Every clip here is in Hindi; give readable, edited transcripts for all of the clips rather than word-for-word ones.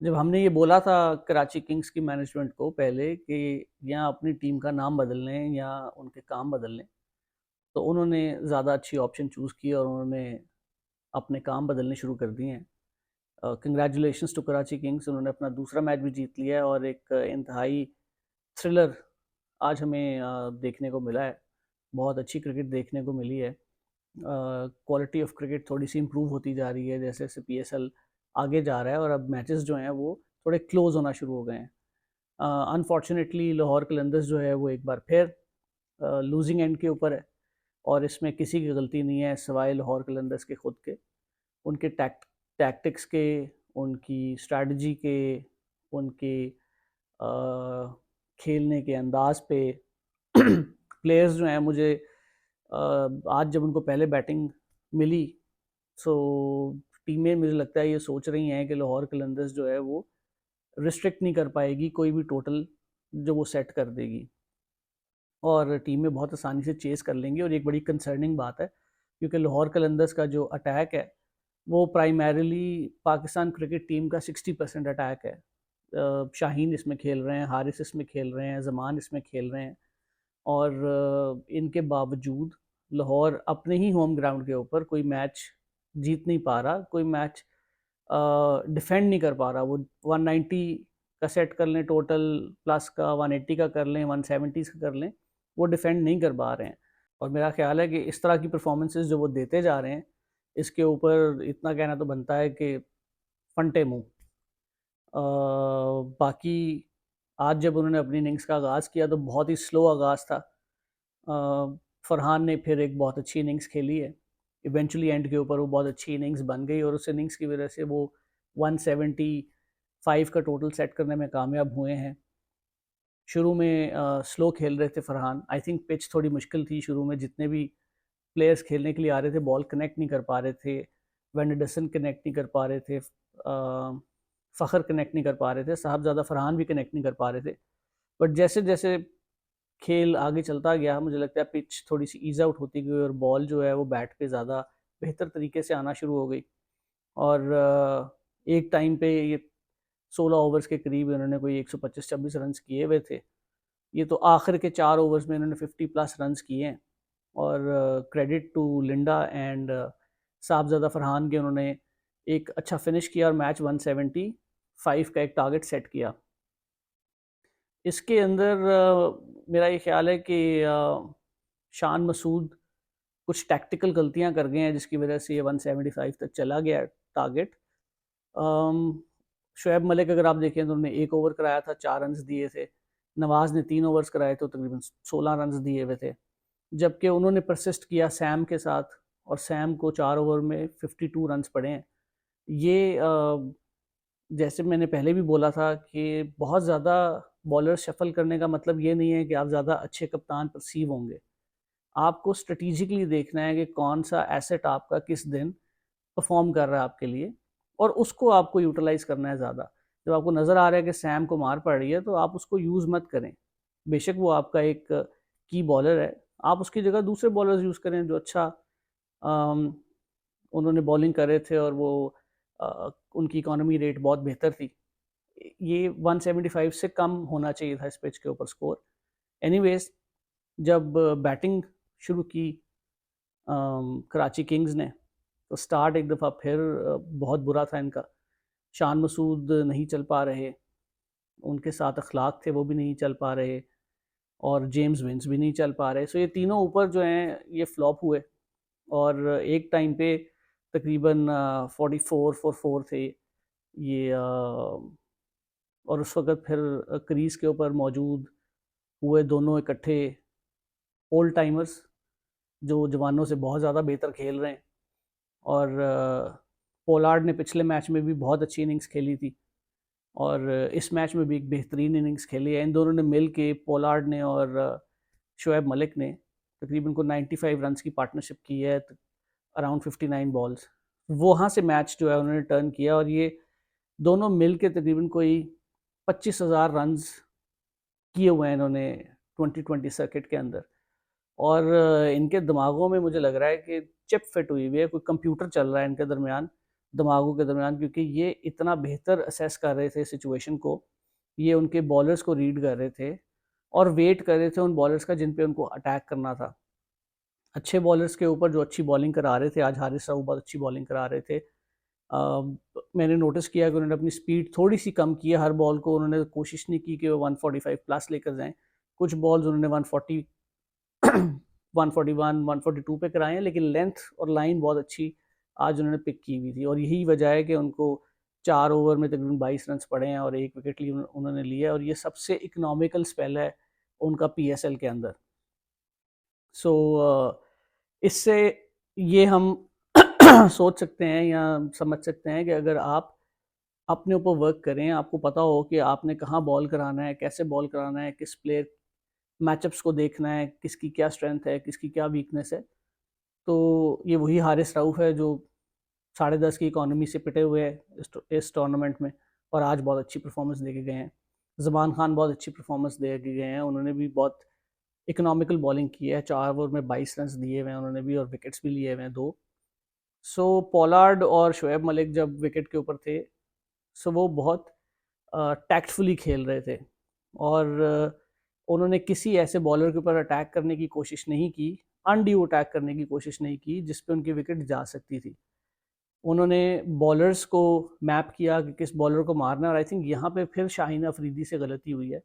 जब हमने ये बोला था कराची किंग्स की मैनेजमेंट को पहले कि या अपनी टीम का नाम बदल लें या उनके काम बदल लें, तो उन्होंने ज़्यादा अच्छी ऑप्शन चूज़ की और उन्होंने अपने काम बदलने शुरू कर दिए हैं। कंग्रेचुलेशंस टू कराची किंग्स, उन्होंने अपना दूसरा मैच भी जीत लिया है और एक इंतहाई थ्रिलर आज हमें देखने को मिला है। बहुत अच्छी क्रिकेट देखने को मिली है। क्वालिटी ऑफ क्रिकेट थोड़ी सी इम्प्रूव होती जा रही है जैसे जैसे पीएसएल आगे जा रहा है और अब मैचेस जो हैं वो थोड़े क्लोज होना शुरू हो गए हैं। अनफॉर्चुनेटली लाहौर कलंदर्स जो है वो एक बार फिर लूजिंग एंड के ऊपर है और इसमें किसी की गलती नहीं है सिवाय लाहौर कलंदर्स के खुद के, उनके टैक्टिक्स के, उनकी स्ट्रैटेजी के, उनके खेलने के अंदाज पे। प्लेयर्स जो हैं मुझे आज जब उनको पहले बैटिंग मिली, सो टीमें मुझे लगता है ये सोच रही हैं कि लाहौर कलंदर्स जो है वो रिस्ट्रिक्ट नहीं कर पाएगी कोई भी टोटल जो वो सेट कर देगी और टीमें बहुत आसानी से चेस कर लेंगी। और एक बड़ी कंसर्निंग बात है क्योंकि लाहौर कलंदर्स का जो अटैक है वो प्राइमरीली पाकिस्तान क्रिकेट टीम का 60% अटैक है। शाहीन इसमें खेल रहे हैं, हारिस इसमें खेल रहे हैं, जमान इसमें खेल रहे हैं और इनके बावजूद लाहौर अपने ही होम ग्राउंड के ऊपर कोई मैच जीत नहीं पा रहा, कोई मैच डिफेंड नहीं कर पा रहा। वो 190 का सेट कर लें टोटल, प्लस का 180 का कर लें, 170 का कर लें, वो डिफेंड नहीं कर पा रहे हैं। और मेरा ख्याल है कि इस तरह की परफॉर्मेंसेस जो वो देते जा रहे हैं, इसके ऊपर इतना कहना तो बनता है कि फंटे मुंह। बाकी आज जब उन्होंने अपनी इनिंग्स का आगाज़ किया तो बहुत ही स्लो आगाज़ था। फरहान ने फिर एक बहुत अच्छी इनिंग्स खेली है, इवेंचुअली एंड के ऊपर वो बहुत अच्छी इनिंग्स बन गई और उस इनिंग्स की वजह से वो 175 का टोटल सेट करने में कामयाब हुए हैं। शुरू में स्लो खेल रहे थे फरहान, आई थिंक पिच थोड़ी मुश्किल थी शुरू में, जितने भी प्लेयर्स खेलने के लिए आ रहे थे बॉल कनेक्ट नहीं कर पा रहे थे, वेंडरसन कनेक्ट नहीं कर पा रहे थे, फ़खर कनेक्ट नहीं कर पा रहे थे, साहबज़ादा फरहान भी कनेक्ट नहीं कर पा रहे थे। बट जैसे जैसे खेल आगे चलता गया मुझे लगता है पिच थोड़ी सी ईज आउट होती गई और बॉल जो है वो बैट पे ज़्यादा बेहतर तरीके से आना शुरू हो गई और एक टाइम पे ये 16 ओवर्स के करीब इन्होंने कोई 125-26 रन किए हुए थे। ये तो आखिर के 4 ओवर्स में इन्होंने 50+ रन किए हैं और क्रेडिट टू लिंडा एंड साहबजादा फरहान के, उन्होंने एक अच्छा फिनिश किया और मैच 175 का एक टारगेट सेट किया। इसके अंदर मेरा ये ख्याल है कि शान मसूद कुछ टैक्टिकल गलतियां कर गए हैं जिसकी वजह से ये 175 तक चला गया टारगेट। शुएब मलिक अगर आप देखें तो उन्होंने 1 ओवर कराया था, 4 रन दिए थे। नवाज ने 3 ओवर्स कराए तो तकरीबन 16 रन दिए हुए थे, जबकि उन्होंने परसिस्ट किया सैम के साथ और सैम को 4 ओवर में 52 रन पड़े हैं। ये जैसे मैंने पहले भी बोला था कि बहुत ज़्यादा बॉलर शफल करने का मतलब ये नहीं है कि आप ज़्यादा अच्छे कप्तान परसीव होंगे। आपको स्ट्रेटिजिकली देखना है कि कौन सा एसेट आपका किस दिन परफॉर्म कर रहा है आपके लिए और उसको आपको यूटिलाइज करना है ज़्यादा। जब आपको नज़र आ रहा है कि सैम को मार पड़ रही है तो आप उसको यूज़ मत करें। बेशक वो आपका एक की बॉलर है, आप उसकी जगह दूसरे बॉलर्स यूज़ करें जो अच्छा उन्होंने बॉलिंग कर रहे थे और वो उनकी इकॉनमी रेट बहुत बेहतर थी। ये 175 से कम होना चाहिए था इस पिच के ऊपर स्कोर। एनीवेज, जब बैटिंग शुरू की कराची किंग्स ने तो स्टार्ट एक दफ़ा फिर बहुत बुरा था इनका। शान मसूद नहीं चल पा रहे, उनके साथ अखलाक थे वो भी नहीं चल पा रहे और जेम्स विंस भी नहीं चल पा रहे। सो ये तीनों ऊपर जो हैं ये फ्लॉप हुए और एक टाइम पे तकरीबन 44 फॉर 4 थे ये और उस वक़्त फिर क्रीज़ के ऊपर मौजूद हुए दोनों इकट्ठे ओल्ड टाइमर्स जो जवानों से बहुत ज़्यादा बेहतर खेल रहे हैं और पोलार्ड ने पिछले मैच में भी बहुत अच्छी इनिंग्स खेली थी और इस मैच में भी एक बेहतरीन इनिंग्स खेली है। इन दोनों ने मिल के, पोलार्ड ने और शोएब मलिक ने तकरीबन को 95 रन की पार्टनरशिप की है, अराउंड 59 बॉल्स। वहाँ से मैच जो है उन्होंने टर्न किया और ये दोनों मिल के तकरीबन कोई 25,000 रन किए हुए हैं इन्होंने 2020 सर्किट के अंदर। और इनके दिमागों में मुझे लग रहा है कि चिप फिट हुई हुई है, कोई कंप्यूटर चल रहा है इनके दरमियान दिमागों के दरमियान, क्योंकि ये इतना बेहतर असेस कर रहे थे सिचुएशन को, ये उनके बॉलर्स को रीड कर रहे थे और वेट कर रहे थे उन बॉलर्स का जिन पे उनको अटैक करना था। अच्छे बॉलर्स के ऊपर जो अच्छी बॉलिंग करा रहे थे, आज हारिस राव बहुत अच्छी बॉलिंग करा रहे थे। मैंने नोटिस किया कि उन्होंने अपनी स्पीड थोड़ी सी कम की है, हर बॉल को उन्होंने कोशिश नहीं की कि वो 145 प्लस लेकर जाएं। कुछ बॉल्स उन्होंने 140 141 142 पे कराए हैं, लेकिन लेंथ और लाइन बहुत अच्छी आज उन्होंने पिक की हुई थी, और यही वजह है कि उनको 4 ओवर में तकरीबन 22 रन पड़े हैं और 1 विकेट उन्होंने लिया, और ये सबसे इकोनॉमिकल स्पेल है उनका पीएसएल के अंदर। सो इससे ये हम सोच सकते हैं या समझ सकते हैं कि अगर आप अपने ऊपर वर्क करें, आपको पता हो कि आपने कहाँ बॉल कराना है, कैसे बॉल कराना है, किस प्लेयर मैचअप्स को देखना है, किसकी क्या स्ट्रेंथ है, किसकी क्या वीकनेस है, तो ये वही हारिस राउफ है जो 10.5 की इकॉनमी से पिटे हुए हैं इस टूर्नामेंट में, और आज बहुत अच्छी परफॉर्मेंस दे के गए हैं। ज़मान खान बहुत अच्छी परफॉर्मेंस दे के गए हैं, उन्होंने भी बहुत इकोनॉमिकल बॉलिंग की है, 4 ओवर में 22 रन दिए हुए हैं उन्होंने भी, और विकेट्स भी लिए हुए हैं 2। सो पोलार्ड और शोएब मलिक जब विकेट के ऊपर थे, सो वो बहुत टैक्टफुली खेल रहे थे, और उन्होंने किसी ऐसे बॉलर के ऊपर अटैक करने की कोशिश नहीं की, अनड्यू अटैक करने की कोशिश नहीं की जिस पे उनकी विकेट जा सकती थी। उन्होंने बॉलर्स को मैप किया कि किस बॉलर को मारना है, और आई थिंक यहाँ पे फिर शाहीन अफरीदी से गलती हुई है।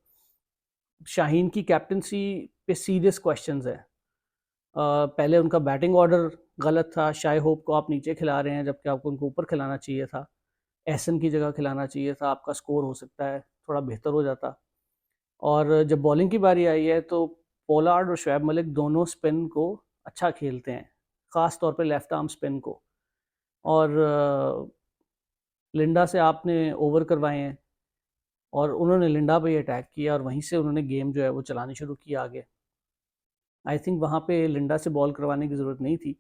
शाहीन की कैप्टनसी पे सीरियस क्वेश्चंस है। पहले उनका बैटिंग ऑर्डर गलत था, शाय होप को आप नीचे खिला रहे हैं जबकि आपको उनको ऊपर खिलाना चाहिए था, एहसन की जगह खिलाना चाहिए था, आपका स्कोर हो सकता है थोड़ा बेहतर हो जाता। और जब बॉलिंग की बारी आई है तो पोलार्ड और शोएब मलिक दोनों स्पिन को अच्छा खेलते हैं, ख़ास तौर पे लेफ्ट आर्म स्पिन को, और लिंडा से आपने ओवर करवाए हैं और उन्होंने लिंडा पे अटैक किया और वहीं से उन्होंने गेम जो है वो चलानी शुरू किया आगे। आई थिंक वहाँ पे लिंडा से बॉल करवाने की ज़रूरत नहीं थी,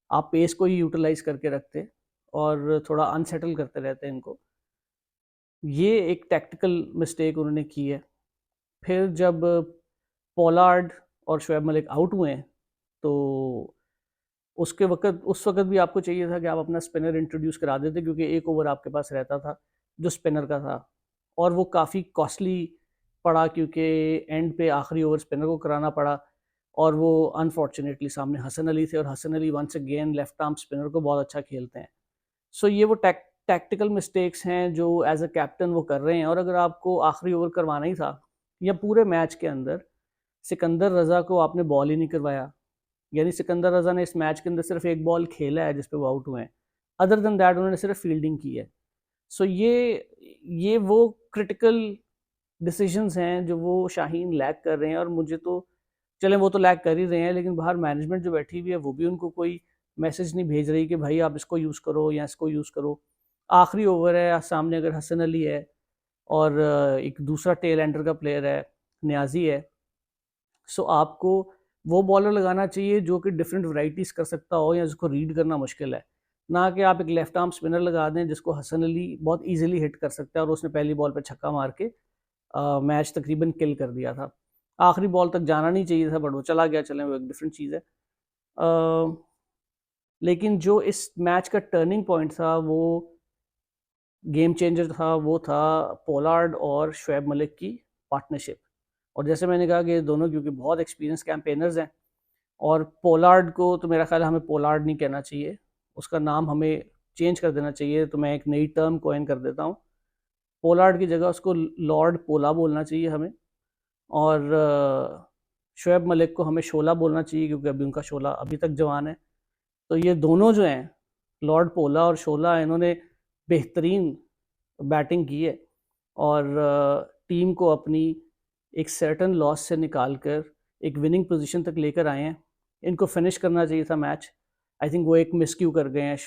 आप पेस को ही यूटिलाइज़ करके रखते और थोड़ा अनसेटल करते रहते इनको। ये एक टैक्टिकल मिस्टेक उन्होंने की है। फिर जब पोलार्ड और शोएब मलिक आउट हुए हैं तो उस वक्त भी आपको चाहिए था कि आप अपना स्पिनर इंट्रोड्यूस करा देते, क्योंकि 1 ओवर आपके पास रहता था जो स्पिनर का था, और वो काफ़ी कॉस्टली पड़ा क्योंकि एंड पे आखिरी ओवर स्पिनर को कराना पड़ा, और वो अनफॉर्चुनेटली सामने हसन अली थे, और Hasan Ali once again left arm spinner को बहुत अच्छा खेलते हैं। सो ये वो टैक्टिकल मिस्टेक्स हैं जो एज अ कैप्टन वो कर रहे हैं, और अगर आपको आखिरी ओवर करवाना ही था या पूरे मैच के अंदर सिकंदर रज़ा को आपने बॉल ही नहीं करवाया, यानी सिकंदर रज़ा ने इस मैच के अंदर सिर्फ एक बॉल खेला है जिसपे वो आउट हुए हैं, अदर देन दैट उन्होंने सिर्फ फील्डिंग की है। सो ये वो क्रिटिकल डिसीजंस हैं जो वो शाहीन लैग कर रहे हैं, और मुझे तो चलें वो तो लैग कर ही रहे हैं, लेकिन बाहर मैनेजमेंट जो बैठी हुई है वो भी उनको कोई मैसेज नहीं भेज रही कि भाई आप इसको यूज़ करो या इसको यूज़ करो। आखिरी ओवर है, सामने अगर हसन अली है और एक दूसरा टेल एंडर का प्लेयर है, न्याजी है, सो आपको वो बॉलर लगाना चाहिए जो कि डिफरेंट वैराइटीज़ कर सकता हो या जिसको रीड करना मुश्किल है, ना कि आप एक लेफ्ट आर्म स्पिनर लगा दें जिसको हसन अली बहुत इजीली हिट कर सकता है, और उसने पहली बॉल पे छक्का मार के मैच तकरीबन किल कर दिया था। आखिरी बॉल तक जाना नहीं चाहिए था बट वो चला गया, चलें वो एक डिफरेंट चीज़ है। लेकिन जो इस मैच का टर्निंग पॉइंट था, वो गेम चेंजर था, वो था पोलार्ड और शोएब मलिक की पार्टनरशिप। और जैसे मैंने कहा कि दोनों क्योंकि बहुत एक्सपीरियंस कैंपेनर्स हैं, और पोलार्ड को तो मेरा ख्याल है हमें पोलार्ड नहीं कहना चाहिए, उसका नाम हमें चेंज कर देना चाहिए, तो मैं एक नई टर्म कोइन कर देता हूँ। पोलार्ड की जगह उसको लॉर्ड पोला बोलना चाहिए हमें, और शोएब मलिक को हमें शोला बोलना चाहिए क्योंकि अभी उनका शोला अभी तक जवान है। तो ये दोनों जो हैं, लॉर्ड पोला और शोला, इन्होंने बेहतरीन बैटिंग की है और टीम को अपनी एक सर्टन लॉस से निकाल कर एक विनिंग पोजीशन तक लेकर आए हैं। इनको फिनिश करना चाहिए था मैच, आई थिंक वो एक मिसक्यू कर गए हैं,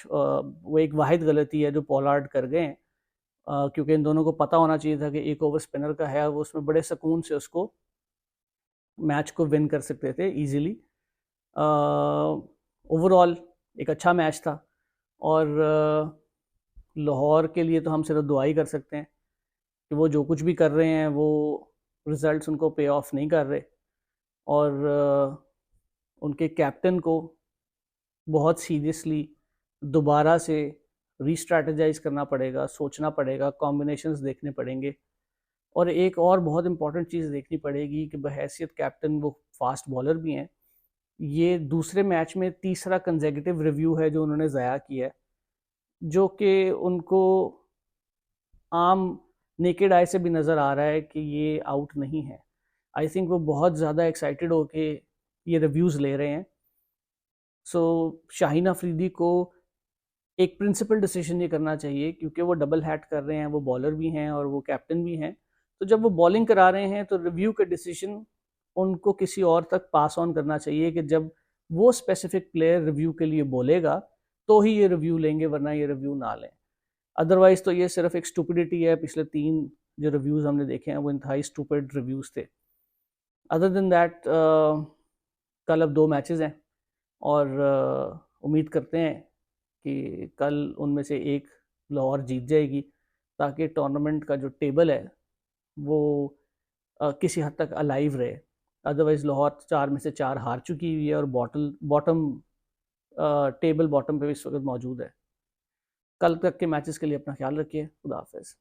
वो एक वाहिद गलती है जो पोलार्ड कर गए हैं, क्योंकि इन दोनों को पता होना चाहिए था कि 1 ओवर स्पिनर का है, वो उसमें बड़े सुकून से उसको मैच को विन कर सकते थे ईजिली। ओवरऑल एक अच्छा मैच था, और लाहौर के लिए तो हम सिर्फ दुआ ही कर सकते हैं कि वो जो कुछ भी कर रहे हैं वो रिजल्ट्स उनको पे ऑफ नहीं कर रहे, और उनके कैप्टन को बहुत सीरियसली दोबारा से रीस्ट्रैटेजाइज करना पड़ेगा, सोचना पड़ेगा, कॉम्बिनेशंस देखने पड़ेंगे। और एक और बहुत इंपॉर्टेंट चीज़ देखनी पड़ेगी कि बहैसियत कैप्टन वो फास्ट बॉलर भी हैं। ये दूसरे मैच में तीसरा कंसेक्यूटिव रिव्यू है जो उन्होंने ज़ाया किया है, जो कि उनको आम नेकेड आई से भी नज़र आ रहा है कि ये आउट नहीं है। आई थिंक वो बहुत ज़्यादा एक्साइटेड होके ये रिव्यूज़ ले रहे हैं। सो शाहीन अफरीदी को एक प्रिंसिपल डिसीजन ये करना चाहिए, क्योंकि वो डबल हैट कर रहे हैं, वो बॉलर भी हैं और वो कैप्टन भी हैं। तो जब वो बॉलिंग करा रहे हैं तो रिव्यू का डिसीजन उनको किसी और तक पास ऑन करना चाहिए कि जब वो स्पेसिफिक प्लेयर रिव्यू के लिए बोलेगा तो ही ये रिव्यू लेंगे, वरना ये रिव्यू ना लें। अदरवाइज तो ये सिर्फ एक स्टूपिडिटी है। पिछले 3 जो रिव्यूज़ हमने देखे हैं वो इंतहाई स्टूपिड रिव्यूज़ थे। अदर देन दैट कल अब 2 मैचेस हैं और उम्मीद करते हैं कि कल उनमें से एक लाहौर जीत जाएगी, ताकि टूर्नामेंट का जो टेबल है वो किसी हद तक अलाइव रहे। अदरवाइज लाहौर 4 में से 4 हार चुकी हुई है और बॉटम टेबल बॉटम पे इस वक्त मौजूद है। कल तक के मैचेस के लिए अपना ख्याल रखिए। खुदा हाफिज़।